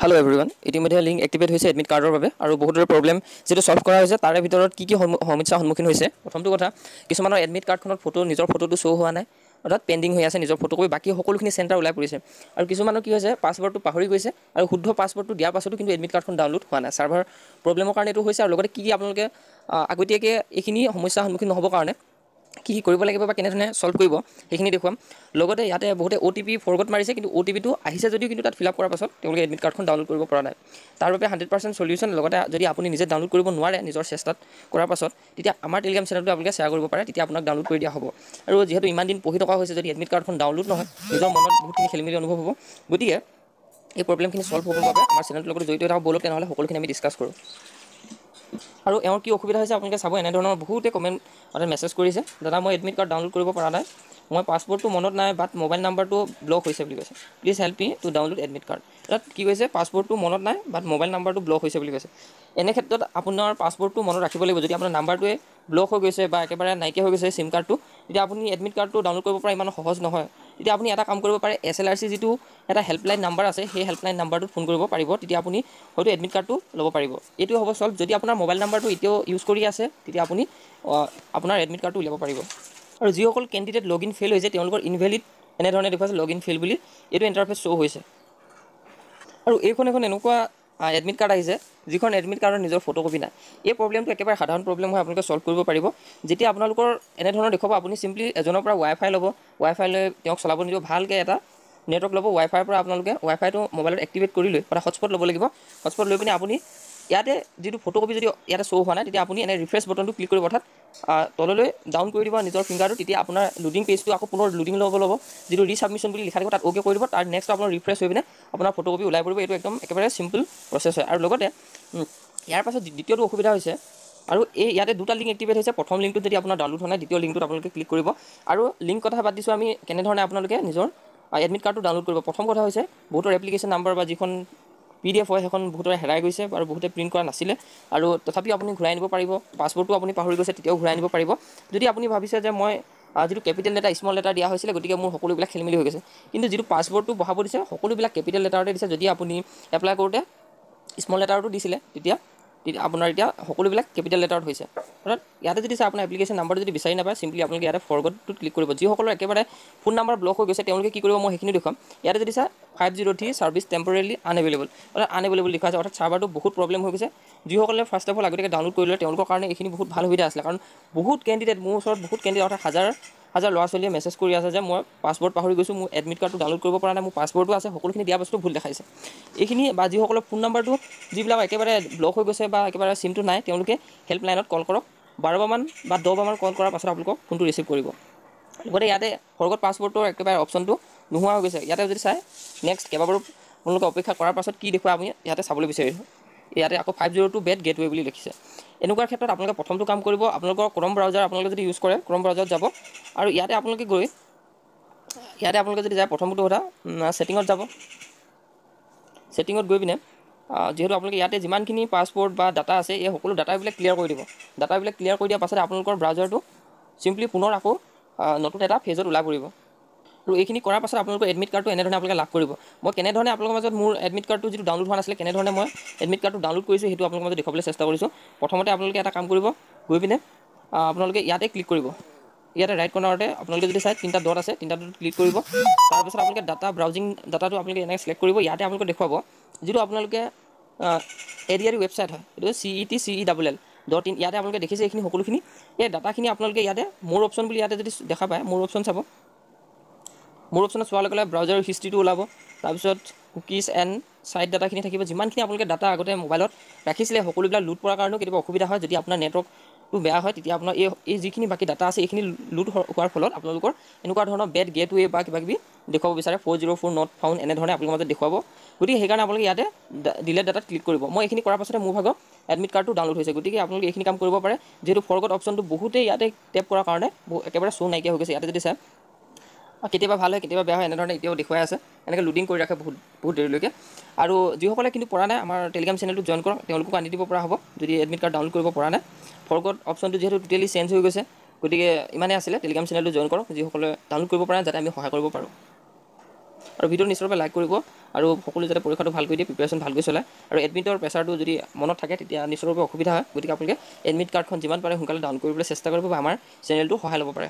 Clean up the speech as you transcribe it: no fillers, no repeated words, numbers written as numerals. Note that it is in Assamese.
হেল্ল' এভৰিৱান, ইতিমধ্যে লিংক এক্টিভেট হৈছে এডমিট কাৰ্ডৰ বাবে আৰু বহুতৰে প্ৰব্লেম যিটো ছল্ভ কৰা হৈছে তাৰে ভিতৰত কি সমস্যাৰ সন্মুখীন হৈছে। প্ৰথমটো কথা, কিছুমানৰ এডমিট কাৰ্ডখনত নিজৰ ফটোটো শ্ব' হোৱা নাই, অৰ্থাৎ পেণ্ডিং হৈ আছে নিজৰ ফটো কপি, বাকী সকলোখিনি চেণ্টাৰ ওলাই পৰিছে। আৰু কিছুমানৰ কি হৈছে, পাছৱৰ্ডটো পাহৰি গৈছে আৰু শুদ্ধ পাছৱৰ্ডটো দিয়াৰ পাছতো কিন্তু এডমিট কাৰ্ডখন ডাউনলোড হোৱা নাই। ছাৰ্ভাৰ প্ৰব্লেমৰ কাৰণে এইটো হৈছে। আৰু লগতে কি আপোনালোকে আগতীয়াকৈ এইখিনি সমস্যাৰ সন্মুখীন নহ'বৰ কাৰণে কি কৰিব লাগিব বা কেনেধৰণে ছল্ভ কৰিব সেইখিনি দেখুৱাম। লগতে ইয়াতে বহুতে OTP ফৰগট মাৰিছে, কিন্তু OTPটো আহিছে যদিও কিন্তু তাত ফিল আপ কৰাৰ পাছত তেওঁলোকে এডমিট কাৰ্ডখন ডাউনলোড কৰিব পৰা নাই। তাৰ বাবে 100% সলিউশ্যন। লগতে যদি আপুনি নিজে ডাউনলোড কৰিব নোৱাৰে নিজৰ চেষ্টাত কৰাৰ পাছত, তেতিয়া আমাৰ টেলিগ্ৰাম চেনেলটো আপোনালোকে শ্বেয়াৰ কৰিব পাৰে, তেতিয়া আপোনাক ডাউনলোড কৰি দিয়া হ'ব। আৰু যিহেতু ইমান দিন পঢ়ি থকা হৈছে, যদি এডমিট কাৰ্ডখন ডাউনলোড নহয়, নিজৰ মনত বহুতখিনি খেলিমেলি অনুভৱ হ'ব। গতিকে এই প্ৰব্লেমখিনি ছল্ভ হ'বৰ বাবে আমাৰ চেনেলটোৰ লগত জড়িত থাকক ব'লক, তেনেহ'লে সকলোখিনি আমি ডিছকাছ কৰোঁ। আৰু এওঁৰ কি অসুবিধা হৈছে আপোনালোকে চাব, এনেধৰণৰ বহুতে কমেণ্ট মেছেজ কৰিছে, দাদা মই এডমিট কাৰ্ড ডাউনলোড কৰিব পৰা নাই, মই পাছৱৰ্ডটো মনত নাই, বাট মোবাইল নাম্বাৰটো ব্লক হৈছে বুলি কৈছে। Please help me to download admit card. তাত কি কৈছে, পাছৱৰ্ডটো মনত নাই, বাট মোবাইল নাম্বাৰটো ব্লক হৈছে বুলি কৈছে। এনে ক্ষেত্ৰত আপোনাৰ পাছৱৰ্ডটো মনত ৰাখিব লাগিব। যদি আপোনাৰ নাম্বাৰটোৱে ব্লক হৈ গৈছে বা একেবাৰে নাইকিয়া হৈ গৈছে চিম কাৰ্ডটো, তেতিয়া আপুনি এডমিট কাৰ্ডটো ডাউনলোড কৰিব পৰা ইমান সহজ নহয়। তেতিয়া আপুনি এটা কাম কৰিব পাৰে, SLRC যিটো এটা হেল্পলাইন নাম্বাৰ আছে, সেই হেল্পলাইন নাম্বাৰটোত ফোন কৰিব পাৰিব, তেতিয়া আপুনি হয়তো এডমিট কাৰ্ডটো ল'ব পাৰিব। এইটো হ'ব ছল্ভ। যদি আপোনাৰ মোবাইল নাম্বাৰটো এতিয়াও ইউজ কৰি আছে, তেতিয়া আপুনি আপোনাৰ এডমিট কাৰ্ডটো উলিয়াব পাৰিব। আৰু যিসকল কেণ্ডিডেট লগ ইন ফেইল হৈছে, তেওঁলোকৰ ইনভেলিড এনেধৰণে দেখুৱাইছে লগ ইন ফেইল বুলি, এইটো ইণ্টাৰফেচ শ্ব' হৈছে। আৰু এইখন এখন এনেকুৱা এডমিট কাৰ্ড আহিছে, যিখন এডমিট কাৰ্ডৰ নিজৰ ফটো কপি নাই। এই প্ৰব্লেমটো একেবাৰে সাধাৰণ প্ৰব্লেম হয়, আপোনালোকে ছল্ভ কৰিব পাৰিব। যেতিয়া আপোনালোকৰ এনেধৰণৰ দেখুৱাব, আপুনি চিম্পলি এজনৰ পৰা ৱাইফাই ল'ব, ৱাইফাই লৈ তেওঁক চলাব নিদিব, ভালকৈ এটা নেটৱৰ্ক ল'ব, ৱাইফাইৰ পৰা আপোনালোকে ৱাইফাইটো মোবাইলত এক্টিভেট কৰি লৈ এটা হটস্পট ল'ব লাগিব। হটস্পট লৈ পিনে আপুনি ইয়াতে যিটো ফটো কপি যদি ইয়াতে শ্ব' হোৱা নাই, তেতিয়া আপুনি এনে ৰিফ্ৰেছ বটনটো ক্লিক কৰিব, অৰ্থাৎ তললৈ ডাউন কৰি দিব নিজৰ ফিংগাৰটো, তেতিয়া আপোনাৰ লোডিং পেজটো আকৌ পুনৰ লোডিং ল'ব, যিটো ৰিছাবমিশ্যন বুলি লিখা থাকিব তাত অ'কে কৰি দিব, তাৰ নেক্সট আপোনাৰ ৰিফ্ৰেছ হৈ পিনে আপোনাৰ ফটো কপি ওলাই পৰিব। এইটো একদম একেবাৰে চিম্পল প্ৰচেছ হয়। আৰু লগতে ইয়াৰ পাছত দ্বিতীয়টো অসুবিধা হৈছে, আৰু ইয়াতে দুটা লিংক এক্টিভেট হৈছে। প্ৰথম লিংকটো যদি আপোনাৰ ডাউনলোড হোৱা নাই, দ্বিতীয় লিংকটোত আপোনালোকে ক্লিক কৰিব। আৰু লিংক কথা বাদ দিছোঁ, আমি কেনেধৰণে আপোনালোকে নিজৰ এডমিট কাৰ্ডটো ডাউনলোড কৰিব। প্ৰথম কথা হৈছে, বহুতৰ এপ্লিকেশ্যন নাম্বাৰ বা যিখন PDF হয়, সেইখন বহুতৰে হেৰাই গৈছে আৰু বহুতে প্ৰিণ্ট কৰা নাছিলে, আৰু তথাপিও আপুনি ঘূৰাই আনিব পাৰিব। পাছৱৰ্ডটো আপুনি পাহৰি গৈছে, তেতিয়াও ঘূৰাই আনিব পাৰিব। যদি আপুনি ভাবিছে যে মই যিটো কেপিটেল লেটাৰ স্মল লেটাৰ দিয়া হৈছিলে, গতিকে মোৰ সকলোবিলাক খেলিমেলি হৈ গৈছে, কিন্তু যিটো পাছৱৰ্ডটো বঢ়াব দিছে সকলোবিলাক কেপিটেল লেটাৰতে দিছে। যদি আপুনি এপ্লাই কৰোঁতে স্মল লেটাৰটো দিছিলে, তেতিয়া আপোনাৰ এতিয়া সকলোবিলাক কেপিটেল লেটাৰত হৈছে। অৰ্থাৎ ইয়াতে যদি চাই আপোনাৰ এপ্লিকেশ্যন নাম্বাৰটো যদি বিচাৰি নাপায়, চিম্পলি আপোনালোকে ইয়াতে ফৰগটটোত ক্লিক কৰিব। যিসকলৰ একেবাৰে ফোন নাম্বাৰ ব্লক হৈ গৈছে, তেওঁলোকে কি কৰিব মই সেইখিনি দেখুৱাম। ইয়াতে যদি চাই 503 ছাৰ্ভিচ টেম্পৰেলি আনএভেইলেবল, অৰ্থাৎ আনএভেইলেবল লিখা আছে, অৰ্থাৎ ছাৰ্ভাৰটো বহুত প্ৰব্লেম হৈ গৈছে। যিসকলে ফাৰ্ষ্ট অফ অল আগতীয়াকৈ ডাউনলোড কৰি লয়, তেওঁলোকৰ কাৰণে এইখিনি বহুত ভাল সুবিধা আছিলে। কাৰণ বহুত কেণ্ডিডেট, মোৰ ওচৰত বহুত কেণ্ডিডেট, অৰ্থাৎ হাজাৰ ল'ৰা ছোৱালীয়ে মেছেজ কৰি আছে যে মই পাছৱৰ্ড পাহৰি গৈছোঁ, মোৰ এডমিট কাৰ্ডটো ডাউনলোড কৰিব পৰা নাই, মোৰ পাছৱৰ্ডটো আছে, সকলোখিনি দিয়া বস্তু ভুল দেখাইছে। এইখিনি বা যিসকলৰ ফোন নাম্বাৰটো যিবিলাক একেবাৰে ব্লক হৈ গৈছে বা একেবাৰে চিমটো নাই, তেওঁলোকে হেল্পলাইনত কল কৰক। 12বাৰমান বা 10বাৰমান কল কৰাৰ পাছত আপোনালোকক ফোনটো ৰিচিভ কৰিব। লগতে ইয়াতে ফৰগট পাছৱৰ্ডৰ একেবাৰে অপশ্যনটো নোহোৱা হৈ গৈছে। ইয়াতে যদি চাই নেক্সট কেইবাবাৰো আপোনালোকে অপেক্ষা কৰাৰ পাছত কি দেখুৱাই আমি ইয়াতে চাবলৈ বিচাৰিছোঁ। ইয়াতে আকৌ 502 বেড গেটৱে বুলি লিখিছে। এনেকুৱা ক্ষেত্ৰত আপোনালোকে প্ৰথমটো কাম কৰিব, আপোনালোকৰ ক্ৰম ব্ৰাউজাৰ আপোনালোকে যদি ইউজ কৰে, ক্ৰম ব্ৰাউজাৰত যাব, আৰু ইয়াতে আপোনালোকে যদি যায়, প্ৰথমটো কথা ছেটিঙত যাব। ছেটিঙত গৈ পিনে যিহেতু আপোনালোকে ইয়াতে যিমানখিনি পাছৱৰ্ড বা ডাটা আছে, এই সকলো ডাটাবিলাক ক্লিয়াৰ কৰি দিব। ডাটাবিলাক ক্লিয়াৰ কৰি দিয়াৰ পাছত আপোনালোকৰ ব্ৰাউজাৰটো চিম্পলি পুনৰ আকৌ নতুন এটা ফেজত ওলাই পৰিব। আৰু এইখিনি কৰাৰ পাছত আপোনালোকৰ এডমিট কাৰ্ডটো এনেধৰণে আপোনালোকে লাভ কৰিব। মই কেনেধৰণে আপোনালোকৰ মাজত মোৰ এডমিট কাৰ্ডটো যিটো ডাউনলোড হোৱা নাছিলে, কেনেধৰণে মই এডমিট কাৰ্ডটো ডাউনলোড কৰিছোঁ, সেইটো আপোনালোকৰ মাজত দেখুৱাবলৈ চেষ্টা কৰিছোঁ। প্ৰথমতে আপোনালোকে এটা কাম কৰিব, গৈ পিনে আপোনালোকে ইয়াতে ক্লিক কৰিব। ইয়াতে ৰাইট কৰ্নাৰতে আপোনালোকে যদি চাই তিনিটা ডট আছে, তিনিটা ডট ক্লিক কৰিব। তাৰপিছত আপোনালোকে ডাটা ব্ৰাউজিং ডাটাটো আপোনালোকে এনেকৈ চিলেক্ট কৰিব। ইয়াতে আপোনালোকে দেখুৱাব যিটো আপোনালোকে এডিআৰি ৱেবছাইট হয়, এইটো CETCELL.in। ইয়াতে আপোনালোকে দেখিছে এইখিনি সকলোখিনি, এই ডাটাখিনি আপোনালোকে ইয়াতে মোৰ অপশ্যন বুলি ইয়াতে যদি দেখা পায়, মোৰ অপশ্যন চাব। মোৰ অপশ্যনত চোৱাৰ লগে লগে ব্ৰাউজাৰ হিষ্ট্ৰীটো ওলাব। তাৰপিছত কুকিজ এণ্ড ছাইট ডাটাখিনি থাকিব। যিমানখিনি আপোনালোকে ডাটা আগতে মোবাইলত ৰাখিছিলে, সকলোবিলাক লোড কৰাৰ কাৰণেও কেতিয়াবা অসুবিধা হয়। যদি আপোনাৰ নেটৱৰ্কটো বেয়া হয়, তেতিয়া আপোনাৰ এই যিখিনি বাকী ডাটা আছে, এইখিনি লোড হোৱাৰ ফলত আপোনালোকৰ এনেকুৱা ধৰণৰ বেড গেটৱে বা কিবাকিবি দেখুৱাব বিচাৰে, 404 নট ফাউণ্ড এনেধৰণে আপোনালোকৰ মাজত দেখুৱাব। গতিকে সেইকাৰণে আপোনালোকে ইয়াতে ডিলেট ডাটাত ক্লিক কৰিব। মই এইখিনি কৰাৰ পাছতে মোৰ ভাগৰ এডমিট কাৰ্ডটো ডাউনলোড হৈছে। গতিকে আপোনালোকে এইখিনি কাম কৰিব পাৰে। যিহেতু ফৰগট অপশ্যনটো বহুতেই ইয়াতে টেপ কৰাৰ কাৰণে একেবাৰে শ্ব' নাইকিয়া হৈ গৈছে। ইয়াতে যদি চাই কেতিয়াবা ভাল হয়, কেতিয়াবা বেয়া হয়, এনেধৰণে এতিয়াও দেখুৱাই আছে। এনেকৈ লোডিং কৰি ৰাখে বহুত দেৰিলৈকে। আৰু যিসকলে কিন্তু পৰা নাই, আমাৰ টেলিগ্ৰাম চেনেলটো জইন কৰক, তেওঁলোকক আনি দিব পৰা হ'ব যদি এডমিট কাৰ্ড ডাউনলোড কৰিব পৰা নাই। ফৰগট অপশ্যনটো যিহেতু টোটেলি চেঞ্জ হৈ গৈছে, গতিকে ইমানেই আছিলে। টেলিগ্ৰাম চেনেলটো জইন কৰক, যিসকলে ডাউনলোড কৰিব পৰা নাই, যাতে আমি সহায় কৰিব পাৰোঁ। আৰু ভিডিঅ'টো নিশ্চয়ভাৱে লাইক কৰিব আৰু সকলো যাতে পৰীক্ষাটো ভালকৈ দিয়ে, প্ৰিপেৰেশ্যন ভালকৈ চলায়। আৰু এডমিটৰ প্ৰেছাৰটো যদি মনত থাকে তেতিয়া নিশ্চয়ভাৱে অসুবিধা হয়। গতিকে আপোনালোকে এডমিট কাৰ্ডখন যিমান পাৰে সোনকালে ডাউন কৰিবলৈ চেষ্টা কৰিব বা আমাৰ চেনেলটো সহায় ল'ব পাৰে।